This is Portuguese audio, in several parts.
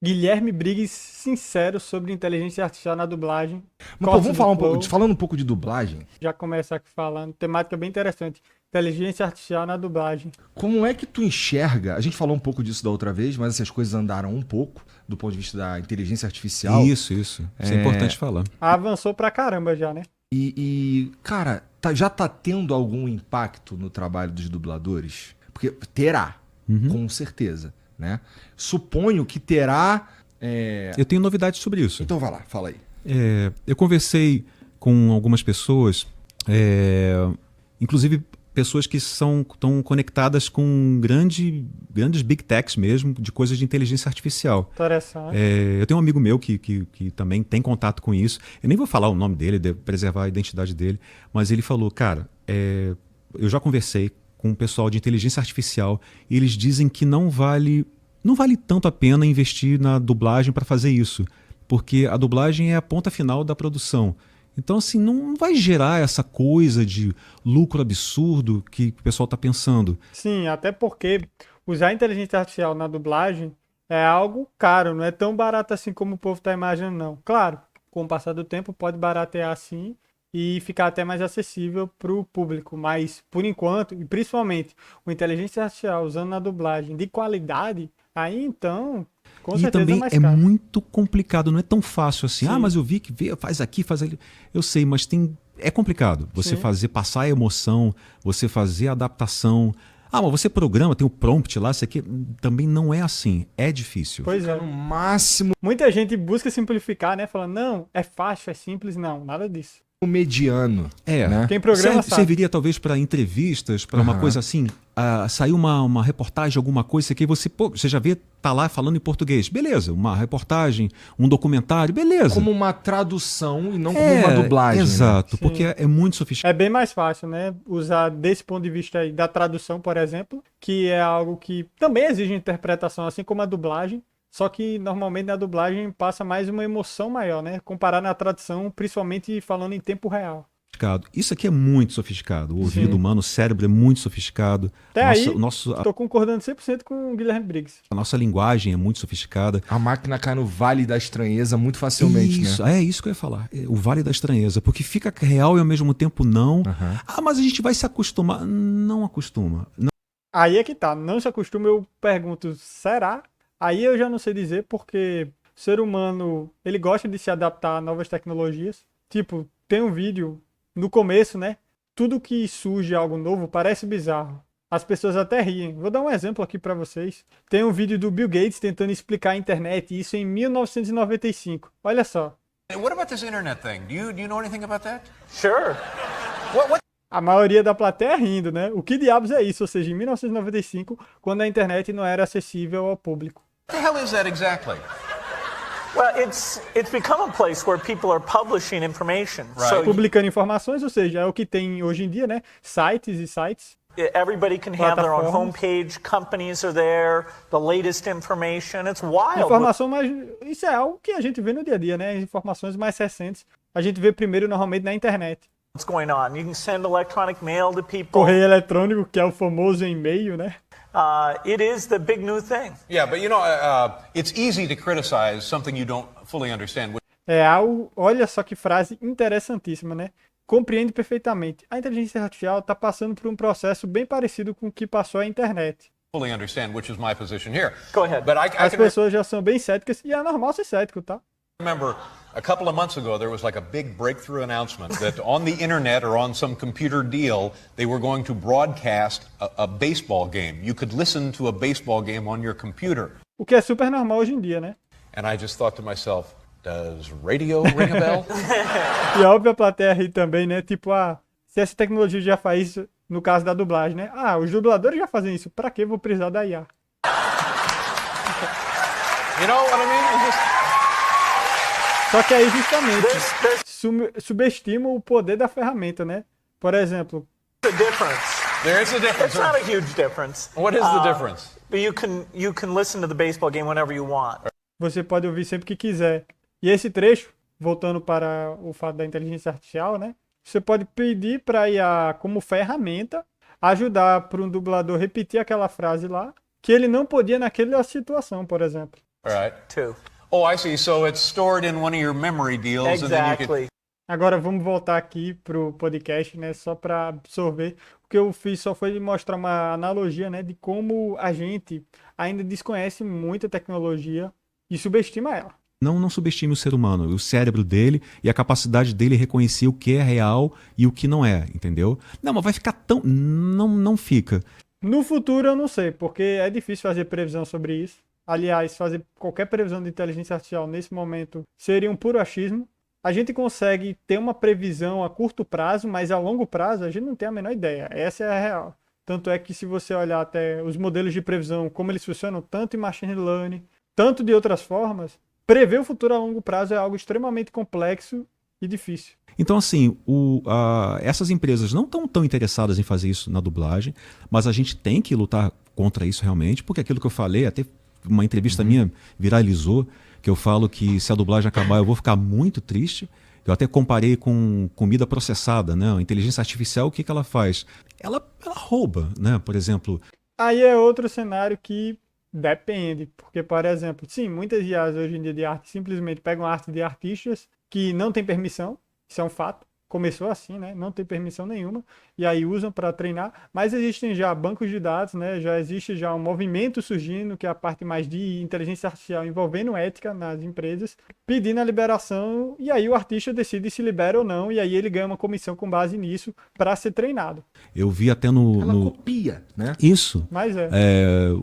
Guilherme Briggs, sincero sobre inteligência artificial na dublagem. Mas, pô, Cortes vamos do falar Flow. falando um pouco de dublagem. Já começa aqui falando. Temática bem interessante. Inteligência artificial na dublagem. Como é que tu enxerga? A gente falou um pouco disso da outra vez, mas essas coisas andaram um pouco do ponto de vista da inteligência artificial. Isso. Isso é importante falar. Avançou pra caramba já, né? Cara, já tá tendo algum impacto no trabalho dos dubladores? Porque terá, com certeza, né? Suponho que terá. Eu tenho novidades sobre isso. Então vai lá, fala aí. Eu conversei com algumas pessoas, inclusive pessoas que estão conectadas com grandes big techs mesmo, de coisas de inteligência artificial. Interessante. Eu tenho um amigo meu que também tem contato com isso. Eu nem vou falar o nome dele, devo preservar a identidade dele, mas ele falou, cara, eu já conversei com o pessoal de inteligência artificial e eles dizem que não vale tanto a pena investir na dublagem para fazer isso, porque a dublagem é a ponta final da produção. Então, assim, não vai gerar essa coisa de lucro absurdo que o pessoal está pensando. Sim, até porque usar inteligência artificial na dublagem é algo caro, não é tão barato assim como o povo está imaginando, não. Claro, com o passar do tempo pode baratear assim e ficar até mais acessível para o público, mas por enquanto, e principalmente o inteligência artificial usando na dublagem de qualidade, aí então, com E certeza é também mais é caro. muito complicado, não é tão fácil assim. Sim. Mas eu vi que faz aqui, faz ali. Eu sei, mas é complicado. Você Sim. fazer passar a emoção, você fazer a adaptação. Mas você programa, tem o prompt lá, isso aqui também não é assim. É difícil. Pois é. No máximo, Muita gente busca simplificar, né? Falando, não, é fácil, é simples. Não, nada disso. o mediano. Né? Quem programa sabe. Serviria talvez para entrevistas, para uma coisa assim, sair uma reportagem, alguma coisa, isso aqui, você já vê, tá lá falando em português. Beleza, uma reportagem, um documentário, beleza. Como uma tradução e não como uma dublagem. Exato, Sim. porque é muito sofisticado. É bem mais fácil, né? Usar desse ponto de vista aí da tradução, por exemplo, que é algo que também exige interpretação, assim como a dublagem. Só que normalmente na dublagem passa mais uma emoção maior, né? Comparar na tradução, principalmente falando em tempo real. Isso aqui é muito sofisticado. O ouvido Sim. humano, o cérebro é muito sofisticado. Até aí, A tô concordando 100% com o Guilherme Briggs. nossa linguagem é muito sofisticada. A máquina cai no vale da estranheza muito facilmente, Isso, né? é isso que eu ia falar. O vale da estranheza. Porque fica real e ao mesmo tempo não. Mas a gente vai se acostumar. Não acostuma. Aí é que tá, não se acostuma, eu pergunto, será? Aí eu já não sei dizer, porque o ser humano, ele gosta de se adaptar a novas tecnologias. Tipo, tem um vídeo no começo, né? Tudo que surge algo novo parece bizarro. As pessoas até riem. Vou dar um exemplo aqui pra vocês. Tem um vídeo do Bill Gates tentando explicar a internet, isso em 1995. Olha só. What about this internet thing? Do you know anything about that? Sure. A maioria da plateia rindo, né? O que diabos é isso? Ou seja, em 1995, quando a internet não era acessível ao público. What the hell is that exactly? Well, it's become a place where people are publishing information. Right. So Publicando informações, ou seja, é o que tem hoje em dia, né? Sites e sites. everybody can have their own Plataformas. homepage. Companies are there. The latest information. It's wild. Informação mais. Isso é algo que a gente vê no dia a dia, né? Informações mais recentes. A gente vê primeiro normalmente na internet. What's going on? You can send electronic mail to people. Correio eletrônico, que é o famoso e-mail, né? It is the big new thing. Yeah, but it's easy to criticize something you don't fully understand. É algo. Olha só que frase interessantíssima, né? Compreende perfeitamente. A inteligência artificial está passando por um processo bem parecido com o que passou a internet. Fully understand, which is my position here. Go ahead. But I As can pessoas já são bem céticas, e é normal ser cético, tá? remember a couple of months ago there was like a big breakthrough announcement that on the internet or on some computer deal they were going to broadcast a baseball game. You could listen to a baseball game on your computer. O que é super normal hoje em dia, né? And I just thought to myself, does radio ring a bell? E óbvio a plateia ri também, né? Tipo, se essa tecnologia já faz isso, no caso da dublagem, né? Os dubladores já fazem isso, pra que eu vou precisar da IA? You know what I mean? It's just... Só que aí justamente There's subestima o poder da ferramenta, né? Por exemplo, a difference. There is a difference. It's not a huge difference. What is the difference? But you can listen to the baseball game whenever you want. você pode ouvir sempre que quiser. E esse trecho, voltando para o fato da inteligência artificial, né? Você pode pedir para a IA como ferramenta ajudar para um dublador repetir aquela frase lá que ele não podia naquela situação, por exemplo. All right. too. Oh, I see. So it's stored in one of your memory deals, and then you can. Exactly. Agora vamos voltar aqui pro podcast, né? Só para absorver. O que eu fiz só foi mostrar uma analogia, né? De como a gente ainda desconhece muita tecnologia e subestima ela. Não subestime o ser humano, o cérebro dele e a capacidade dele reconhecer o que é real e o que não é, entendeu? Não, mas vai ficar tão... Não fica. No futuro eu não sei, porque é difícil fazer previsão sobre isso. Aliás, fazer qualquer previsão de inteligência artificial nesse momento seria um puro achismo. A gente consegue ter uma previsão a curto prazo, mas a longo prazo a gente não tem a menor ideia. Essa é a real. Tanto é que se você olhar até os modelos de previsão, como eles funcionam, tanto em machine learning, tanto de outras formas, prever o futuro a longo prazo é algo extremamente complexo e difícil. Então, assim, essas empresas não estão tão interessadas em fazer isso na dublagem, mas a gente tem que lutar contra isso realmente, porque aquilo que eu falei, até uma entrevista minha viralizou, que eu falo que se a dublagem acabar eu vou ficar muito triste. Eu até comparei com comida processada, né? A inteligência artificial, o que ela faz? Ela rouba, né? Por exemplo... Aí é outro cenário que depende, porque, por exemplo, sim, muitas IAs hoje em dia de arte simplesmente pegam arte de artistas que não têm permissão, isso é um fato. Começou assim, né? Não tem permissão nenhuma, e aí usam para treinar, mas existem já bancos de dados, né? Já existe já um movimento surgindo, que é a parte mais de inteligência artificial envolvendo ética nas empresas, pedindo a liberação, e aí o artista decide se libera ou não, e aí ele ganha uma comissão com base nisso para ser treinado. Eu vi até Ela copia, né? Isso. Mas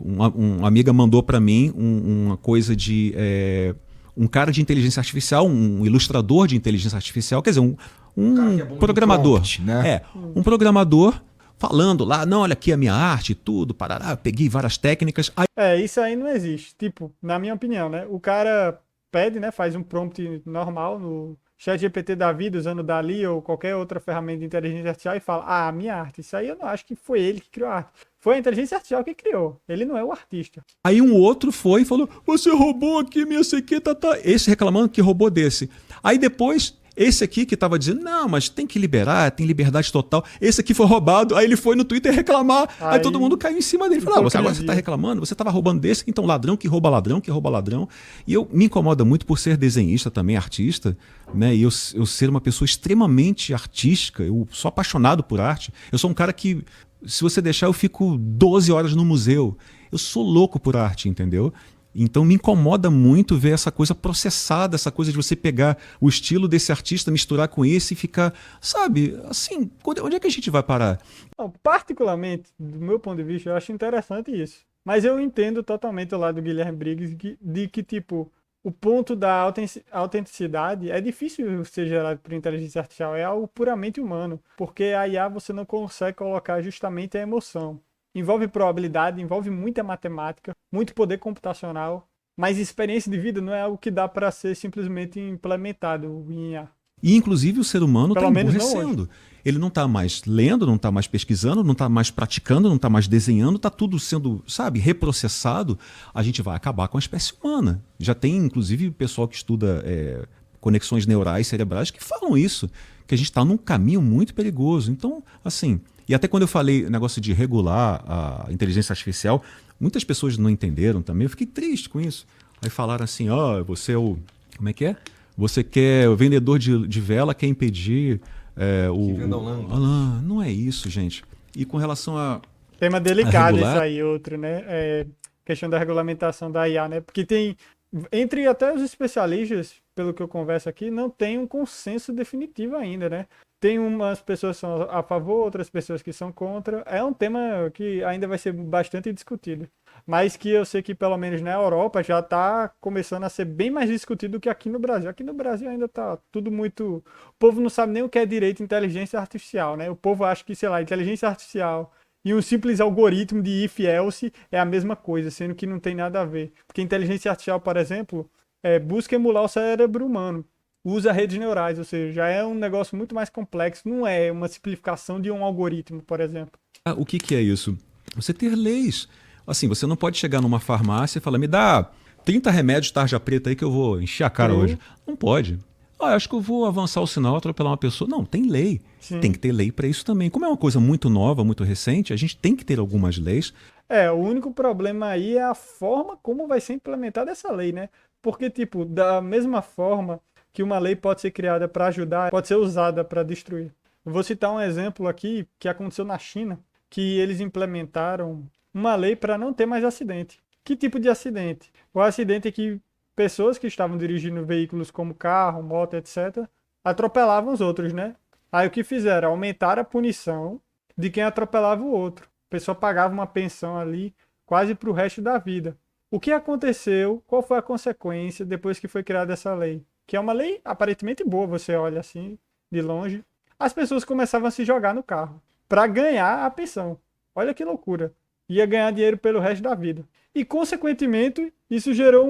Uma amiga mandou para mim uma coisa de... um cara de inteligência artificial, um ilustrador de inteligência artificial, quer dizer, um programador, prompt, né? Um programador falando lá, não, olha aqui a minha arte e tudo, parará, peguei várias técnicas. isso aí não existe, tipo, na minha opinião, né? O cara pede, né, faz um prompt normal no ChatGPT da vida, usando Dali ou qualquer outra ferramenta de inteligência artificial e fala, minha arte, isso aí eu não acho que foi ele que criou a arte. Foi a inteligência artificial que criou, ele não é o artista. Aí um outro foi e falou, você roubou aqui minha sequeta, tá. Esse reclamando que roubou desse. Aí depois... Esse aqui que estava dizendo, não, mas tem que liberar, tem liberdade total. Esse aqui foi roubado, aí ele foi no Twitter reclamar. Aí todo mundo caiu em cima dele. Falou, agora você está reclamando, você estava roubando desse, então ladrão que rouba ladrão, que rouba ladrão. E me incomoda muito por ser desenhista também, artista, né? E eu ser uma pessoa extremamente artística, eu sou apaixonado por arte. Eu sou um cara que, se você deixar, eu fico 12 horas no museu. Eu sou louco por arte, entendeu? Então me incomoda muito ver essa coisa processada, essa coisa de você pegar o estilo desse artista, misturar com esse e ficar, sabe, assim, onde é que a gente vai parar? Não, particularmente, do meu ponto de vista, eu acho interessante isso. Mas eu entendo totalmente o lado do Guilherme Briggs de que, tipo, o ponto da autenticidade é difícil ser gerado por inteligência artificial, é algo puramente humano, porque a IA você não consegue colocar justamente a emoção. Envolve probabilidade, envolve muita matemática, muito poder computacional, mas experiência de vida não é algo que dá para ser simplesmente implementado em IA. E, inclusive, o ser humano está Pelo menos não emburrecendo. Ele não está mais lendo, não está mais pesquisando, não está mais praticando, não está mais desenhando, está tudo sendo, sabe, reprocessado. A gente vai acabar com a espécie humana. Já tem, inclusive, pessoal que estuda conexões neurais cerebrais que falam isso, que a gente está num caminho muito perigoso. Então, assim... E até quando eu falei negócio de regular a inteligência artificial, muitas pessoas não entenderam também. Eu fiquei triste com isso. Aí falaram assim, você é o... Como é que é? Você quer... O vendedor de vela quer impedir o... venda ao lâmpada. Não é isso, gente. E com relação a... Tema delicado regular... isso aí, outro, né? Questão da regulamentação da IA, né? Porque tem... Entre até os especialistas, pelo que eu converso aqui, não tem um consenso definitivo ainda, né? Tem umas pessoas que são a favor, outras pessoas que são contra. É um tema que ainda vai ser bastante discutido. Mas que eu sei que, pelo menos na Europa, já está começando a ser bem mais discutido do que aqui no Brasil. Aqui no Brasil ainda está tudo muito... O povo não sabe nem o que é direito de inteligência artificial, né? O povo acha que, sei lá, inteligência artificial e um simples algoritmo de if-else é a mesma coisa, sendo que não tem nada a ver. Porque inteligência artificial, por exemplo, busca emular o cérebro humano. Usa redes neurais, ou seja, já é um negócio muito mais complexo, não é uma simplificação de um algoritmo, por exemplo. O que é isso? Você ter leis. Assim, você não pode chegar numa farmácia e falar, me dá 30 remédios tarja preta aí que eu vou encher a cara hoje. Não pode. Acho que eu vou avançar o sinal, atropelar uma pessoa. Não, tem lei. Sim. Tem que ter lei para isso também. Como é uma coisa muito nova, muito recente, a gente tem que ter algumas leis. O único problema aí é a forma como vai ser implementada essa lei, né? Porque, tipo, da mesma forma que uma lei pode ser criada para ajudar, pode ser usada para destruir. Eu vou citar um exemplo aqui que aconteceu na China, que eles implementaram uma lei para não ter mais acidente. Que tipo de acidente? O acidente é que pessoas que estavam dirigindo veículos como carro, moto, etc., atropelavam os outros, né? Aí o que fizeram? Aumentaram a punição de quem atropelava o outro. A pessoa pagava uma pensão ali quase para o resto da vida. O que aconteceu? Qual foi a consequência depois que foi criada essa lei? Que é uma lei aparentemente boa, você olha assim de longe. As pessoas começavam a se jogar no carro para ganhar a pensão. Olha que loucura. Ia ganhar dinheiro pelo resto da vida. E, consequentemente, isso gerou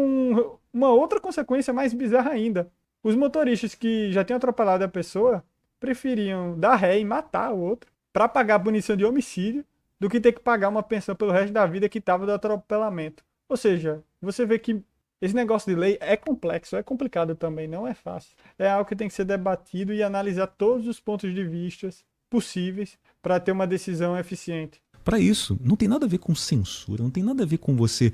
uma outra consequência mais bizarra ainda. Os motoristas que já tinham atropelado a pessoa preferiam dar ré e matar o outro para pagar a punição de homicídio do que ter que pagar uma pensão pelo resto da vida que estava do atropelamento. Ou seja, você vê que esse negócio de lei é complexo, é complicado também, não é fácil. É algo que tem que ser debatido e analisar todos os pontos de vista possíveis para ter uma decisão eficiente. Para isso, não tem nada a ver com censura, não tem nada a ver com você,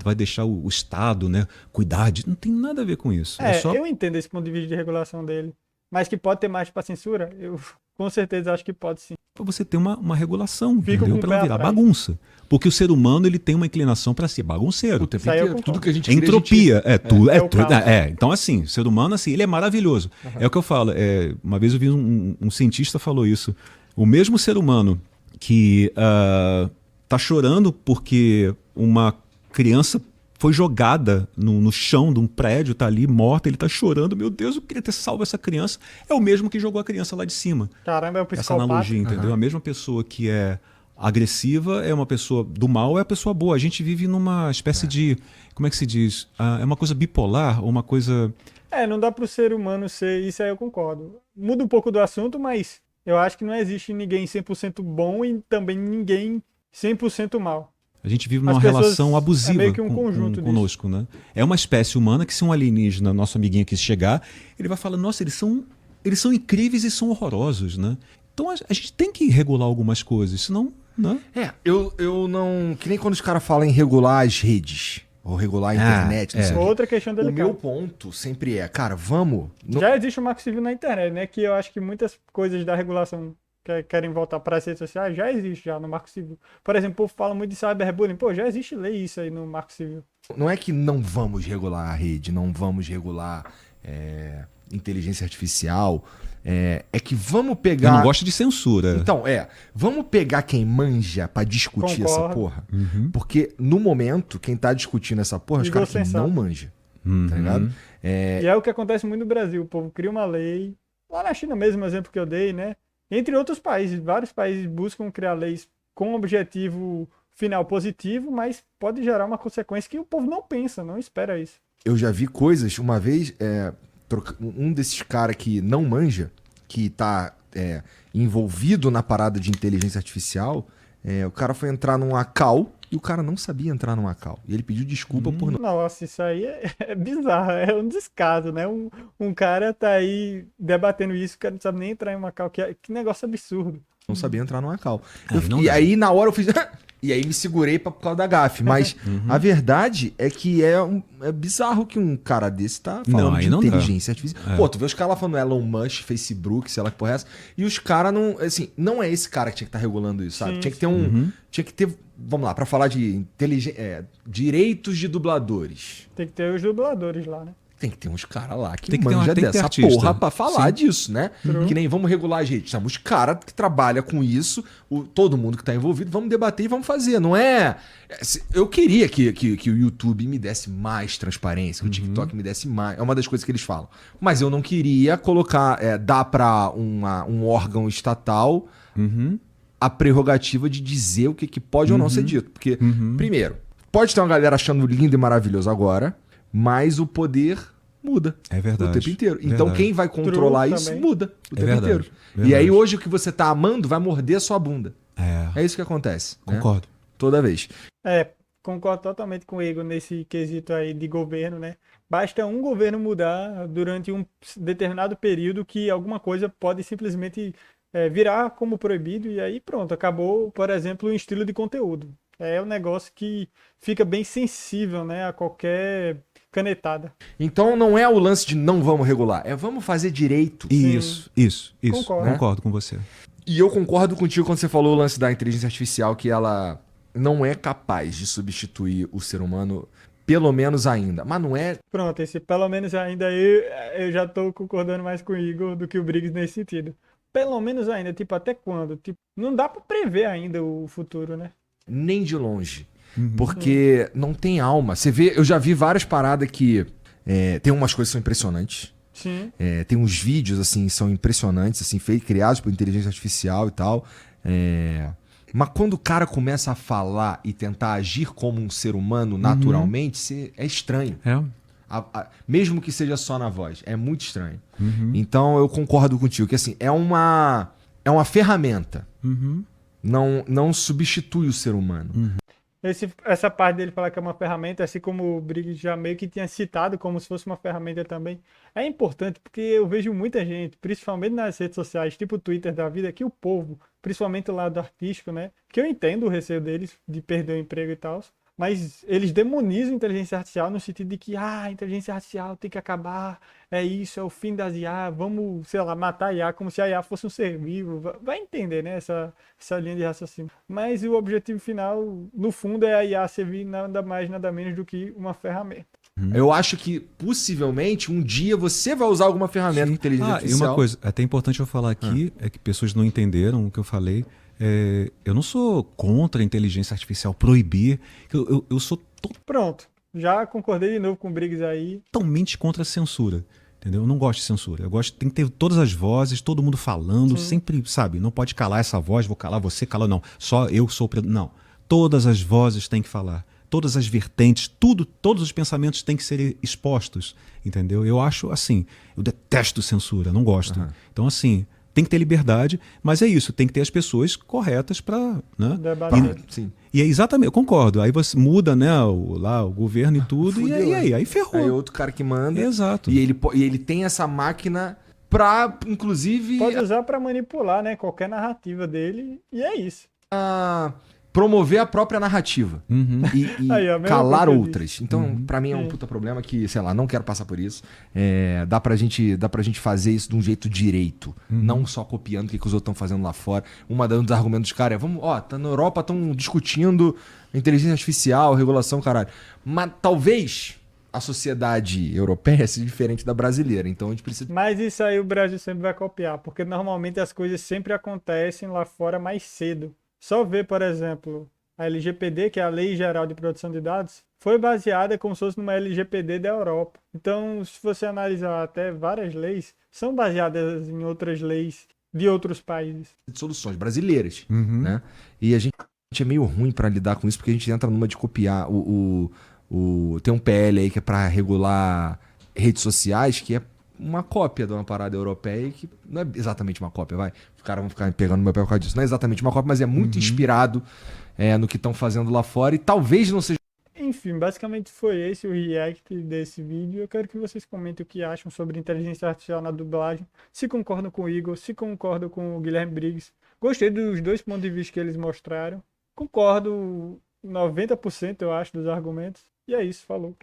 vai deixar o Estado, né, cuidar de... Não tem nada a ver com isso. Eu entendo esse ponto de vista de regulação dele, mas que pode ter mais para censura, eu com certeza acho que pode sim. Para você ter uma regulação, Fica entendeu? com o Para pé não virar atrás. bagunça. Porque o ser humano ele tem uma inclinação para ser bagunceiro. O tempo Isso aí eu inteiro. concordo. Tudo que a gente É cria, entropia, tudo. É o caos. Então, assim, o ser humano, assim, ele é maravilhoso. É o que eu falo. Uma vez eu vi um cientista falou isso. O mesmo ser humano que tá chorando porque uma criança foi jogada no chão de um prédio, tá ali morta, ele tá chorando. Meu Deus, eu queria ter salvo essa criança. É o mesmo que jogou a criança lá de cima. Caramba, é o Essa psicopata. analogia, entendeu? A mesma pessoa que é agressiva é uma pessoa do mal, é a pessoa boa. A gente vive numa espécie de, como é que se diz? É uma coisa bipolar, ou uma coisa... Não dá pro ser humano ser, isso aí eu concordo. Muda um pouco do assunto, mas eu acho que não existe ninguém 100% bom e também ninguém 100% mal. A gente vive As numa pessoas- relação abusiva é meio que um conjunto disso. conosco, né? É uma espécie humana que se um alienígena, nosso amiguinho aqui chegar, ele vai falar, nossa, eles são incríveis e são horrorosos, né? Então a gente tem que regular algumas coisas, senão... Né? Eu não... Que nem quando os caras falam em regular as redes, ou regular a internet, não sei o quê. Outra questão O delicada. meu ponto sempre é, cara, vamos... Já existe o Marco Civil na internet, né? Que eu acho que muitas coisas da regulação que querem voltar para as redes sociais já existe já no Marco Civil. Por exemplo, o povo fala muito de cyberbullying. Pô, já existe lei isso aí no Marco Civil. Não é que não vamos regular a rede, não vamos regular inteligência artificial. É que vamos pegar... Eu não gosto de censura. Então, vamos pegar quem manja pra discutir essa Concordo. porra. Porque no momento, quem tá discutindo essa porra, os E caras você que não sabe. manjam. Tá ligado? E é o que acontece muito no Brasil. O povo cria uma lei. Lá na China mesmo, exemplo que eu dei, né? Entre outros países. Vários países buscam criar leis com um objetivo final positivo, mas pode gerar uma consequência que o povo não pensa, não espera isso. Eu já vi coisas, uma vez, um desses caras que não manja, que tá envolvido na parada de inteligência artificial, o cara foi entrar num ACAL e o cara não sabia entrar num ACAL. E ele pediu desculpa por não... Nossa, isso aí é bizarro, é um descaso, né? Um cara tá aí debatendo isso, o cara não sabe nem entrar em uma cal, que negócio absurdo. Não sabia entrar num ACAL. Não E dá. aí, na hora, eu fiz... E aí me segurei por causa da gafe. Mas a verdade é que é bizarro que um cara desse tá falando Não, aí de não dá. inteligência artificial. Pô, tu vê os caras lá falando Elon Musk, Facebook, sei lá que porra é essa. E os caras não... Assim, não é esse cara que tinha que estar regulando isso, sabe? Sim, Tinha que ter Tinha que ter... Vamos lá, pra falar de direitos de dubladores. Tem que ter os dubladores lá, né? Tem que ter uns caras lá que Tem que ter manja tem que ter dessa artista. porra pra falar Sim. disso, né? Que nem vamos regular a gente. Temos cara que trabalha com isso, todo mundo que tá envolvido, vamos debater e vamos fazer. Não é... Eu queria que o YouTube me desse mais transparência, que o TikTok me desse mais. É uma das coisas que eles falam. Mas eu não queria colocar, dar pra um órgão estatal a prerrogativa de dizer o que pode ou não ser dito. Porque, primeiro, pode ter uma galera achando lindo e maravilhoso agora, mas o poder muda. É verdade. O tempo inteiro. Então Verdade. quem vai controlar True isso também. muda o tempo verdade. inteiro. Verdade. E aí hoje o que você tá amando vai morder a sua bunda. É, É isso que acontece. né? concordo. Toda vez. Concordo totalmente com o Igor nesse quesito aí de governo, né? basta um governo mudar durante um determinado período que alguma coisa pode simplesmente virar como proibido e aí pronto, acabou, por exemplo, o estilo de conteúdo. É um negócio que fica bem sensível, né, a qualquer canetada. Então não é o lance de não vamos regular, é vamos fazer direito. Isso. Concordo. Concordo com você. E eu concordo contigo quando você falou o lance da inteligência artificial, que ela não é capaz de substituir o ser humano, pelo menos ainda. Mas não é. Pronto, esse pelo menos ainda eu já tô concordando mais com o Igor do que o Briggs nesse sentido. Pelo menos ainda, tipo, até quando? Tipo, não dá pra prever ainda o futuro, né? Nem de longe. Porque não tem alma. Você vê, eu já vi várias paradas que. Tem umas coisas que são impressionantes. Sim. Tem uns vídeos, assim, são impressionantes, assim, criados por inteligência artificial e tal. Mas quando o cara começa a falar e tentar agir como um ser humano naturalmente, é estranho. Mesmo que seja só na voz. É muito estranho. Então eu concordo contigo, que assim, é uma ferramenta. Não substitui o ser humano. Essa parte dele falar que é uma ferramenta, assim como o Briggs já meio que tinha citado como se fosse uma ferramenta também, é importante porque eu vejo muita gente, principalmente nas redes sociais, tipo o Twitter da vida, que o povo, principalmente o lado artístico, né, que eu entendo o receio deles de perder o emprego e tal, mas eles demonizam a inteligência artificial no sentido de que a inteligência artificial tem que acabar, é isso, é o fim das IA, vamos, sei lá, matar a IA como se a IA fosse um ser vivo. Vai entender, né, essa linha de raciocínio. Mas o objetivo final, no fundo, é a IA servir nada mais, nada menos do que uma ferramenta. Eu acho que, possivelmente, um dia você vai usar alguma ferramenta de inteligência artificial. E uma coisa, até importante eu falar aqui, é que pessoas não entenderam o que eu falei. Eu não sou contra a inteligência artificial, proibir. Eu sou Pronto, já concordei de novo com o Briggs aí. totalmente contra a censura. Entendeu? Eu não gosto de censura. Eu gosto, tem que ter todas as vozes, todo mundo falando, sempre, sabe? Não pode calar essa voz, vou calar você, cala não. Só eu sou... Não. Todas as vozes têm que falar. Todas as vertentes, todos os pensamentos têm que ser expostos. Entendeu? Eu acho assim, eu detesto censura, não gosto. Então assim... Tem que ter liberdade, mas é isso, tem que ter as pessoas corretas para, né? Debater. Sim. E é exatamente, eu concordo. Aí você muda, né, o governo e tudo, e aí ferrou. Aí outro cara que manda. Exato. E ele tem essa máquina pra, inclusive, Pode usar para manipular, né, qualquer narrativa dele, e é isso. promover a própria narrativa e Aí, a mesma calar coisa que eu outras. Então, pra mim é um puta problema que, sei lá, não quero passar por isso. Dá pra gente fazer isso de um jeito direito, não só copiando o que os outros estão fazendo lá fora. Um dos argumentos dos caras é, tá na Europa, estão discutindo inteligência artificial, regulação, caralho. Mas talvez a sociedade europeia seja diferente da brasileira, então a gente precisa... Mas isso aí o Brasil sempre vai copiar, porque normalmente as coisas sempre acontecem lá fora mais cedo. Só ver, por exemplo, a LGPD, que é a Lei Geral de Proteção de Dados, foi baseada como se fosse numa LGPD da Europa. Então, se você analisar até várias leis, são baseadas em outras leis de outros países. de soluções brasileiras, né? E a gente é meio ruim pra lidar com isso, porque a gente entra numa de copiar tem um PL aí que é pra regular redes sociais, que é uma cópia de uma parada europeia que não é exatamente uma cópia, vai. Os caras vão ficar pegando no meu pé por causa disso. Não é exatamente uma cópia, mas é muito inspirado no que estão fazendo lá fora e talvez não seja... Enfim, basicamente foi esse o react desse vídeo. Eu quero que vocês comentem o que acham sobre inteligência artificial na dublagem. Se concordam com o Igor, se concordam com o Guilherme Briggs. Gostei dos dois pontos de vista que eles mostraram. Concordo 90%, eu acho, dos argumentos. E é isso, falou.